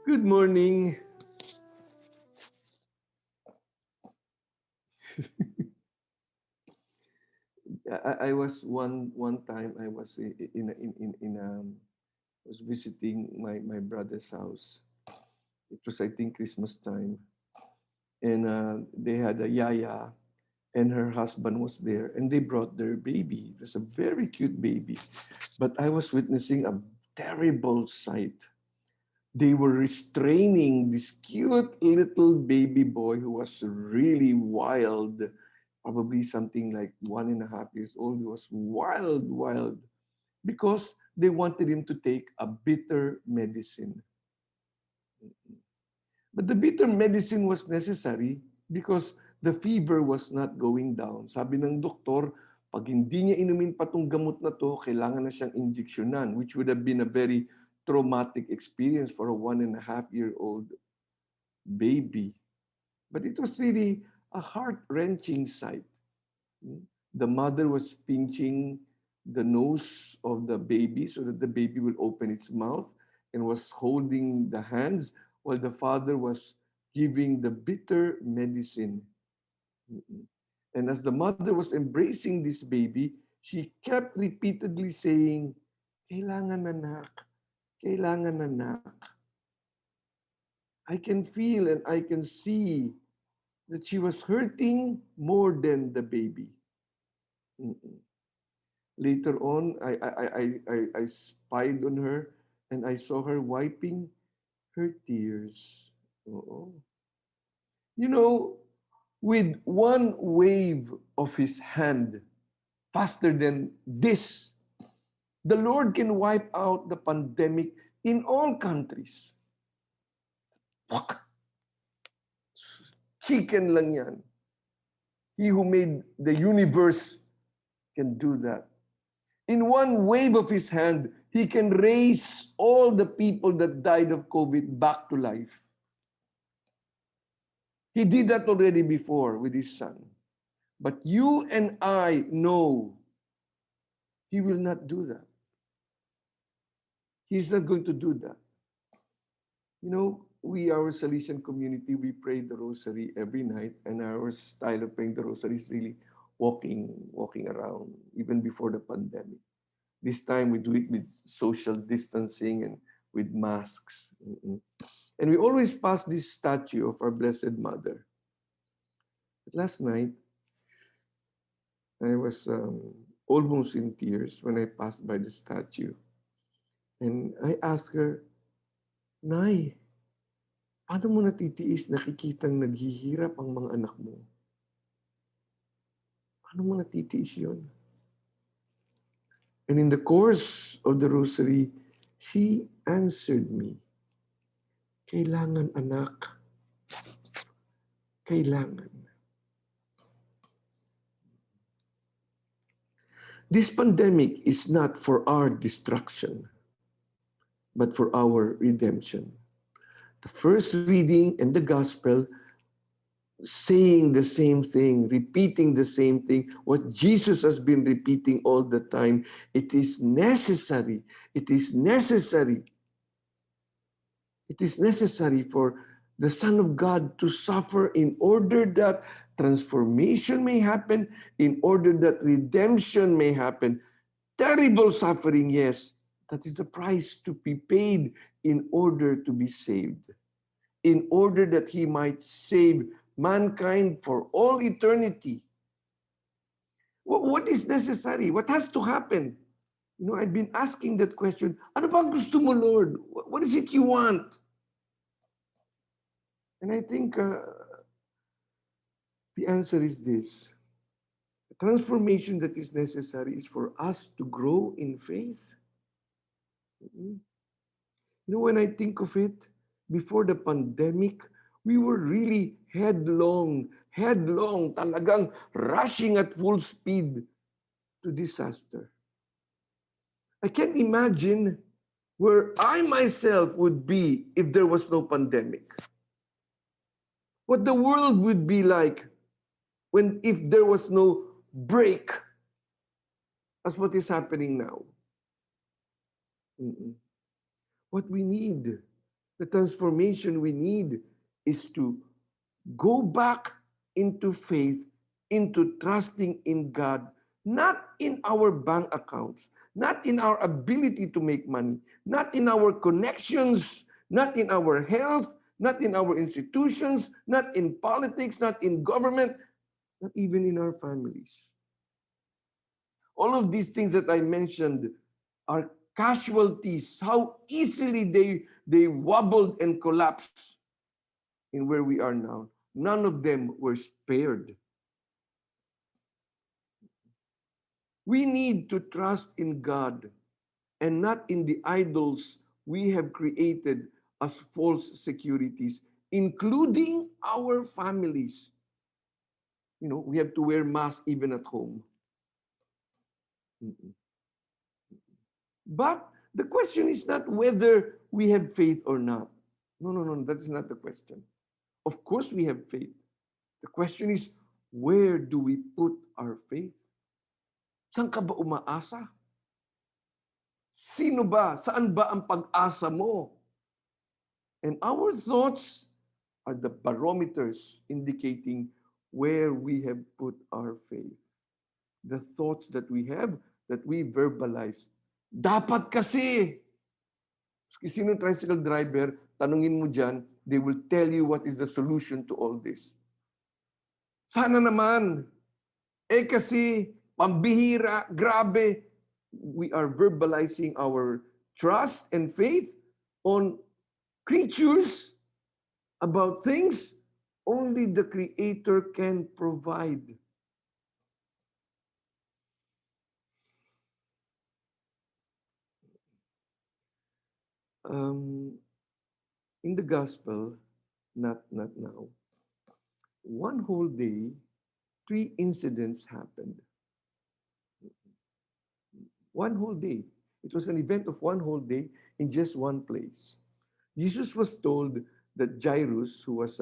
Good morning. I was one time I was was visiting my brother's house. It was, I think, Christmas time, and they had a yaya, and her husband was there, and they brought their baby. It was a very cute baby, but I was witnessing a terrible sight. They were restraining this cute little baby boy who was really wild, probably something like 1.5 years old. He was wild, because they wanted him to take a bitter medicine. But the bitter medicine was necessary because the fever was not going down. Sabi ng doktor, pag hindi niya inumin pa tong gamot na to, kailangan na siyang injeksyonan, which would have been a very traumatic experience for a 1.5-year-old baby. But it was really a heart-wrenching sight. The mother was pinching the nose of the baby so that the baby will open its mouth, and was holding the hands while the father was giving the bitter medicine. And as the mother was embracing this baby, she kept repeatedly saying, "Kailangan anak, kailangan anak." I can feel and I can see that she was hurting more than the baby. Later on, I spied on her, and I saw her wiping her tears. Oo. You know, with one wave of his hand, faster than this, the Lord can wipe out the pandemic in all countries. Chicken lang yan. He who made the universe can do that. In one wave of his hand, he can raise all the people that died of COVID back to life. He did that already before with his son. But you and I know he will not do that. He's not going to do that. You know, we, our Salesian community, we pray the rosary every night, and our style of praying the rosary is really walking around, even before the pandemic. This time we do it with social distancing and with masks. And we always pass this statue of our Blessed Mother. But last night, I was almost in tears when I passed by the statue. And I asked her, "Nay, paano mo natitiis nakikitang naghihirap ang mga anak mo? Paano mo natitiis yun?" And in the course of the rosary, she answered me, "Kailangan anak, kailangan." This pandemic is not for our destruction, but for our redemption. The first reading and the gospel saying the same thing, repeating the same thing, what Jesus has been repeating all the time. It is necessary. It is necessary. It is necessary for the Son of God to suffer in order that transformation may happen, in order that redemption may happen. Terrible suffering, yes. That is the price to be paid in order to be saved. In order that he might save mankind for all eternity. What is necessary? What has to happen? You know, I've been asking that question. Ano ba gusto mo, Lord? What is it you want? And I think the answer is this. The transformation that is necessary is for us to grow in faith. You know, when I think of it, before the pandemic, we were really headlong, talagang rushing at full speed to disaster. I can't imagine where I myself would be if there was no pandemic. What the world would be like if there was no break as what is happening now. What we need The transformation we need is to go back into faith, into trusting in God, not in our bank accounts, not in our ability to make money, not in our connections, not in our health, not in our institutions, not in politics, not in government, not even in our families. All of these things that I mentioned are casualties, how easily they wobbled and collapsed in where we are now. None of them were spared. We need to trust in God and not in the idols we have created as false securities, including our families. You know, we have to wear masks even at home. But the question is not whether we have faith or not. No, no, no, that's not the question. Of course we have faith. The question is, where do we put our faith? Saan ka ba umaasa? Sino ba? Saan ba ang pag-asa mo? And our thoughts are the barometers indicating where we have put our faith. The thoughts that we have, that we verbalize. Dapat kasi. Sino tricycle driver, tanungin mo dyan, they will tell you what is the solution to all this. Sana naman. Kasi, pambihira, grabe. We are verbalizing our trust and faith on creatures, about things only the Creator can provide. In the gospel, not now, one whole day, 3 incidents happened. One whole day. It was an event of one whole day in just one place. Jesus was told that Jairus, who was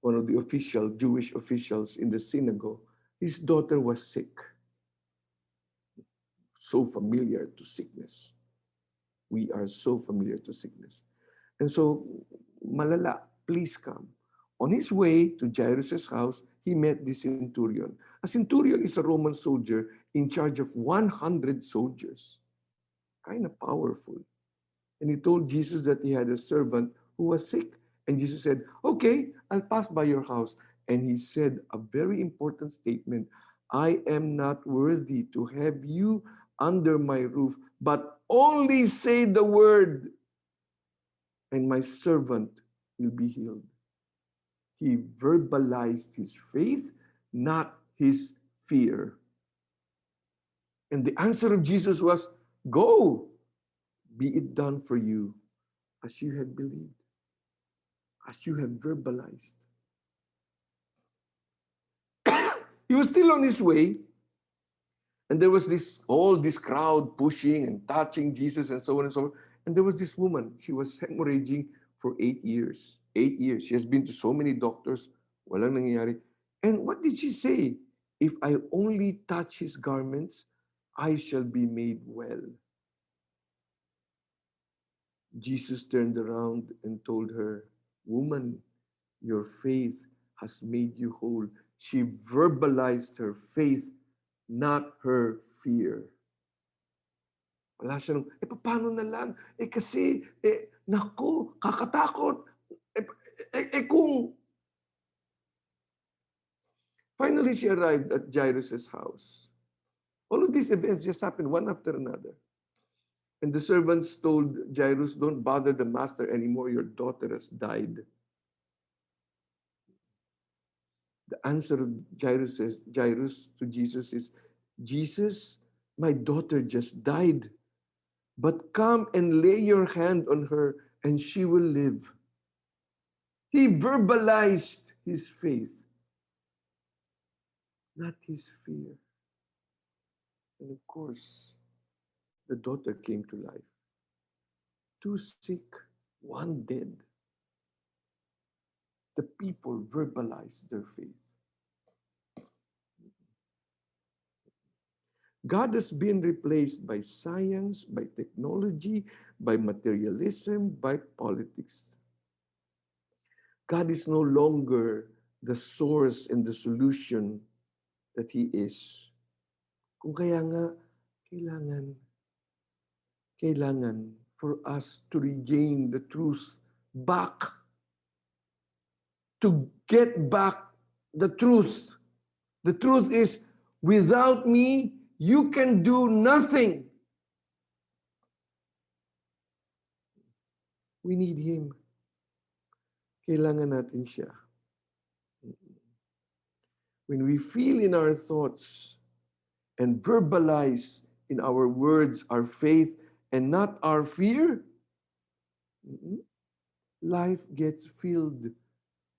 one of the Jewish officials in the synagogue, his daughter was sick. So familiar to sickness. We are so familiar to sickness. And so, malala, please come. On his way to Jairus' house, he met the centurion. A centurion is a Roman soldier in charge of 100 soldiers. Kind of powerful. And he told Jesus that he had a servant who was sick. And Jesus said, okay, I'll pass by your house. And he said a very important statement. I am not worthy to have you under my roof, but only say the word, and my servant will be healed. He verbalized his faith, not his fear. And the answer of Jesus was, go, be it done for you as you have believed, as you have verbalized. He was still on his way, and there was all this crowd pushing and touching Jesus and so on and so on. And there was this woman, she was hemorrhaging for 8 years. 8 years. She has been to so many doctors. Walang nangyayari. And what did she say? If I only touch his garments, I shall be made well. Jesus turned around and told her, woman, your faith has made you whole. She verbalized her faith, not her fear. Wala siya nung, paano na lang? Kasi, naku, kakatakot. Kung... Finally, she arrived at Jairus' house. All of these events just happened one after another. And the servants told Jairus, don't bother the master anymore. Your daughter has died. The answer of Jairus to Jesus is, Jesus, my daughter just died. But come and lay your hand on her and she will live. He verbalized his faith, not his fear. And of course, the daughter came to life. 2 sick, 1 dead. The people verbalized their faith. God has been replaced by science, by technology, by materialism, by politics. God is no longer the source and the solution that He is. Kung kaya nga, kailangan for us to regain the truth back, to get back the truth. The truth is, without me, you can do nothing. We need Him. Kailangan natin siya. When we feel in our thoughts and verbalize in our words our faith and not our fear, life gets filled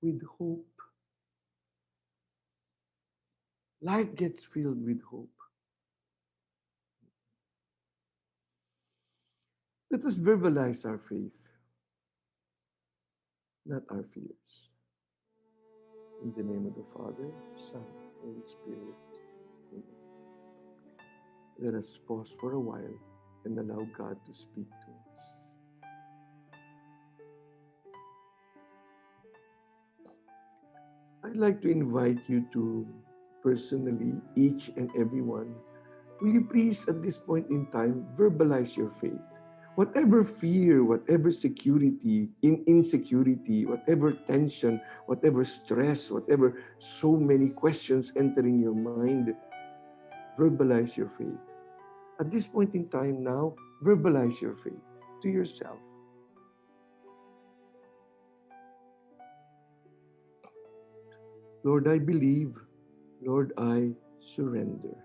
with hope. Life gets filled with hope. Let us verbalize our faith, not our fears. In the name of the Father, Son, Holy Spirit. Amen. Let us pause for a while and allow God to speak to us. I'd like to invite you to personally, each and every one, will you please at this point in time verbalize your faith? Whatever fear, whatever insecurity, whatever tension, whatever stress, whatever so many questions entering your mind, verbalize your faith. At this point in time now, verbalize your faith to yourself. Lord, I believe. Lord, I surrender.